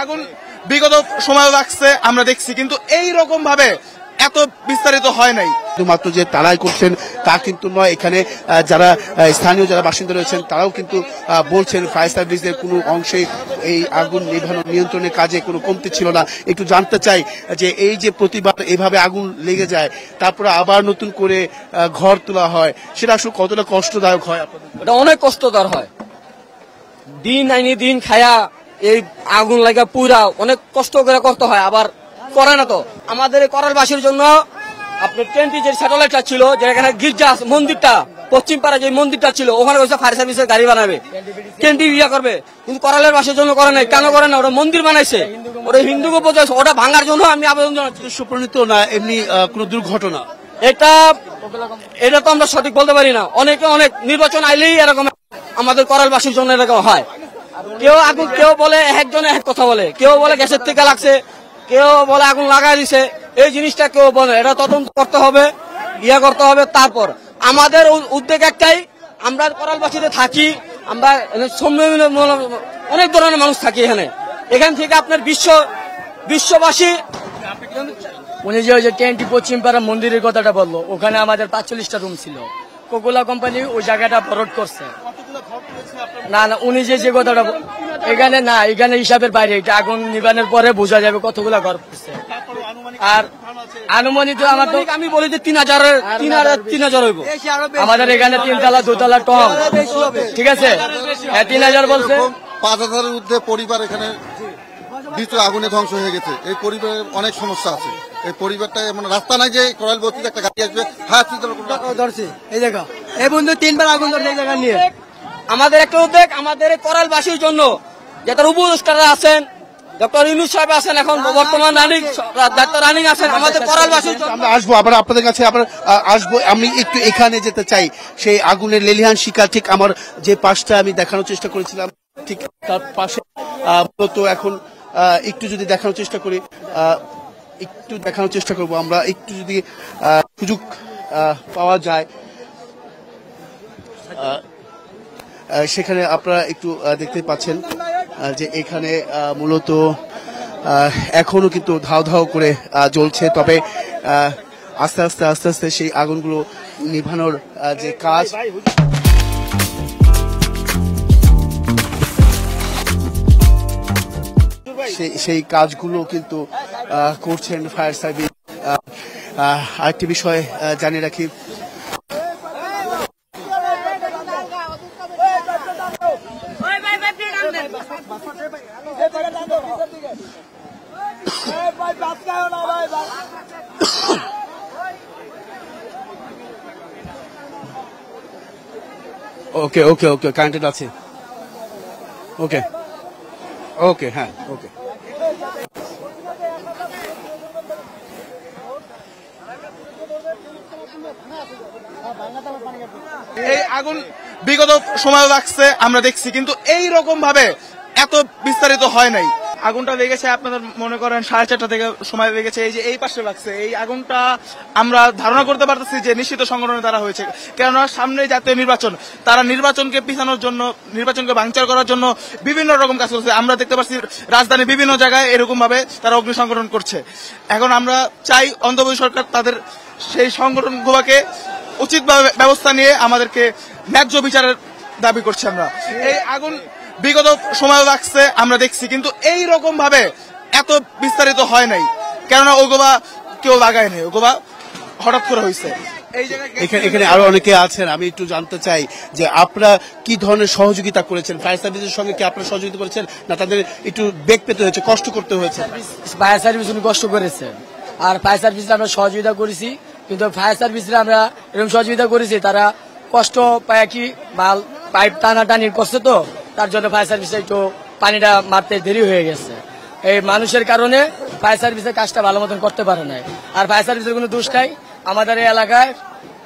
আগুন বিগত সময় লাগছে আমরা দেখছি, কিন্তু এই রকম ভাবে এত বিস্তারিত হয় নাই। শুধুমাত্র যে তারাই করছেন তা কিন্তু নয়, এখানে যারা স্থানীয় যারা বাসিন্দা রয়েছেন তারাও কিন্তু বলছেন ফায়ার সার্ভিসের কোনো অংশে এই আগুন নেভানোর নিয়ন্ত্রণের কাজে কোনো কমতি ছিল না। একটু জানতে চাই যে এই যে প্রতিবার এভাবে আগুন লেগে যায় তারপরে আবার নতুন করে ঘর তোলা হয়, সেটা আসলে কতটা কষ্টদায়ক হয়? এটা অনেক কষ্টকর হয়, দিন আইনি দিন খায়া এই আগুন লাগা পুরা অনেক কষ্ট করে করতে হয়, আবার করে না তো। আমাদের করালবাসীর জন্য আপনার টেন্টি যে স্যাটেলাইটটা ছিল, যেখানে গির্জা মন্দিরটা পশ্চিম পাড়া যে মন্দিরটা ছিল, ওখানে ফায়ার সার্ভিসের গাড়ি বানাবে, টেন্টি ইয়া করবে, কিন্তু করালের বাসের জন্য করে নাই। কেন করে না? ওটা মন্দির বানাইছে, ওটা হিন্দুকে বোঝাইছে, ওটা ভাঙার জন্য আমি আবেদন জানাচ্ছি। সুপ্রণীত না এমনি কোনো দুর্ঘটনা? এটা তো আমরা সঠিক বলতে পারি না। অনেক নির্বাচন আইলেই এরকম আমাদের করালবাসীর জন্য এরকম হয়। কেউ বলে একজনে এক কথা বলে, কেউ বলে গ্যাসের থেকে লাগছে, কেউ বলে আগুন লাগাই দিছে। এই জিনিসটা কেউ বলে, এটা তদন্ত করতে হবে, করতে হবে। তারপর আমাদের উদ্যোগ একটাই, আমরা করালবাসীতে থাকি, আমরা অনেক ধরনের মানুষ থাকি এখান থেকে আপনার বিশ্ববাসী। উনি যে টেন্টি পশ্চিম পাড়া মন্দিরের কথাটা বললো, ওখানে আমাদের 45টা রুম ছিল, কোকোলা কোম্পানি ওই জায়গাটা ভরট করছে। না উনি যে কথাটা এখানে হিসাবের বাইরে, এটা আগুন নিবানের পরে বোঝা যাবে কতগুলা ঘর করছে। আর আনুমানিক আমি বলি যে 3,000 হইব। আমাদের এখানে 3 তলা 2 তলা টম, ঠিক আছে, 3,000 বলছে। 5,000-এর ঊর্ধ্বে পরিবার এখানে দ্বিতীয় আগুনে ধ্বংস হয়ে গেছে। এই পরিবারের অনেক সমস্যা আছে। এই পরিবারটা মানে রাস্তা নাই যে করাল বস্তিতে একটা গাড়ি আসবে, ধরছে এই জায়গা, এই বন্ধু 3বার আগুন ধরছে এই জায়গা নিয়ে। আমাদের একটা উদ্যোগ, আমাদের করালবাসীর জন্য, যারা উপদেষ্টারা আছেন, ডক্টর ইউনূস সাহেব আছেন, এখন বর্তমান ডাক্তার রানিং আছেন, আমাদের করালবাসীর জন্য আমরা আসবো, আবার আপনাদের কাছে আবার আসবো। আমি একটু এখানে যেতে চাই, সেই আগুনের লেলিহান শিকার ঠিক আমার যে পাশটা আমি দেখানোর চেষ্টা করেছিলাম, ঠিক তার পাশে তো এখন একটু যদি দেখানোর চেষ্টা করি, একটু দেখানোর চেষ্টা করবো আমরা, একটু যদি সুযোগ পাওয়া যায় সেখানে আপনারা একটু দেখতে পাচ্ছেন যে এখানে মূলত এখনো কিন্তু ধাও ধাও করে জ্বলছে। তবে আস্তে আস্তে সেই আগুনগুলো নিভানোর যে কাজ, সেই কাজগুলো কিন্তু করছেন ফায়ার সার্ভিস। আরেকটি বিষয় জানিয়ে রাখি, ওকে ওকে ওকে কারেন্টেড আছে, ওকে ওকে হ্যাঁ ওকে। এই আগুন বিগত সময় লাগছে আমরা দেখছি, কিন্তু এই রকম ভাবে এত বিস্তারিত হয় নাই। আগুনটা লেগেছে আপনাদের মনে করেন 4:30 থেকে সময় লেগেছে, এই যে এই পাশে লাগছে। এই আগুনটা আমরা ধারণা করতে পারতেছি যে নিশ্চিত সংগঠনের দ্বারা হয়েছে, কেননা সামনে জাতীয় নির্বাচন, তারা নির্বাচনকে পিছানোর জন্য, নির্বাচনকে ভাঙচুর করার জন্য বিভিন্ন রকম কাজ করছে। আমরা দেখতে পাচ্ছি রাজধানীর বিভিন্ন জায়গায় এরকম ভাবে তারা অগ্নি সংগঠন করছে। এখন আমরা চাই অন্তর্বর্তী সরকার তাদের সেই সংগঠনগুলোকে উচিত ব্যবস্থা নিয়ে আমাদেরকে ন্যায্য বিচারের দাবি করছি আমরা। এই আগুন বিগত সময় লাগছে আমরা দেখছি, কিন্তু এই রকম ভাবে এত বিস্তারিত হয় নাই, কেননা ওগুলা কেউ লাগায় নাই, ওগুলা হঠাৎ করে হয়েছে। এখানে আরো অনেকে আছেন, আমি একটু জানতে চাই যে আপনারা কি ধরনের সহযোগিতা করেছেন? ফায়ার সার্ভিসের সঙ্গে কি আপনারা সহযোগিতা করেছেন, না তাদের একটু বেগ পেতে হয়েছে, কষ্ট করতে হয়েছে? ফায়ার সার্ভিস উনি কষ্ট করেছে, আর ফায়ার সার্ভিসে আমরা সহযোগিতা করেছি, কিন্তু ফায়ার সার্ভিসে আমরা এরকম সহযোগিতা করেছি, তারা কষ্ট পায় কি পাইপ টানাটানি করছে, তো তার জন্য ফায়ার সার্ভিসে একটু পানিটা মারতে দেরি হয়ে গেছে। এই মানুষের কারণে ফায়ার সার্ভিসের কাজটা ভালো মতন করতে পারে নাই। আর ফায়ার সার্ভিসের কোনো দোষ নাই, আমাদের এই এলাকায়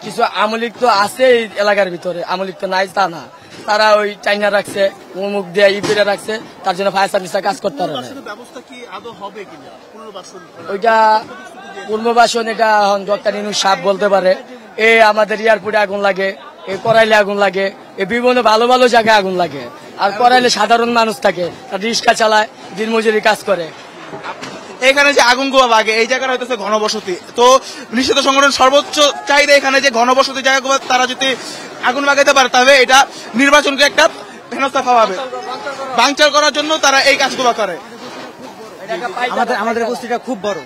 কিছু আমলিক তো আছে, এই এলাকার ভিতরে আমলিক তো নাই তা না, তারা ওই চাইনা রাখছে, মুখ দিয়ে ইপিটা রাখছে, তার জন্য ফায়ার সার্ভিসটা কাজ করতে পারে না। ওইটা পুনর্বাসন, এটা ডক্টর ইউনূস সাহেব বলতে পারে। আমাদের এয়ারপোর্টে আগুন লাগে, করাইলে আগুন লাগে, বিভিন্ন ভালো ভালো জায়গায় আগুন লাগে। আর করাইলে সাধারণ মানুষ থাকে, রিক্সা চালায়, দিনমজুরি কাজ করে। এখানে যে আগুনগুলো লাগে এই জায়গাটা হইতেছে ঘনবসতি, তো নিষিদ্ধ সংগঠন সর্বোচ্চ চাইলে এখানে যে ঘনবসতি জায়গাগুলো তারা যদি আগুন লাগাইতে পারে তবে এটা নির্বাচনকে একটা হেনস্থা খাওয়াবে, বাংচার করার জন্য তারা এই কাজগুলো করে। আমাদের বস্তিটা খুব বড়।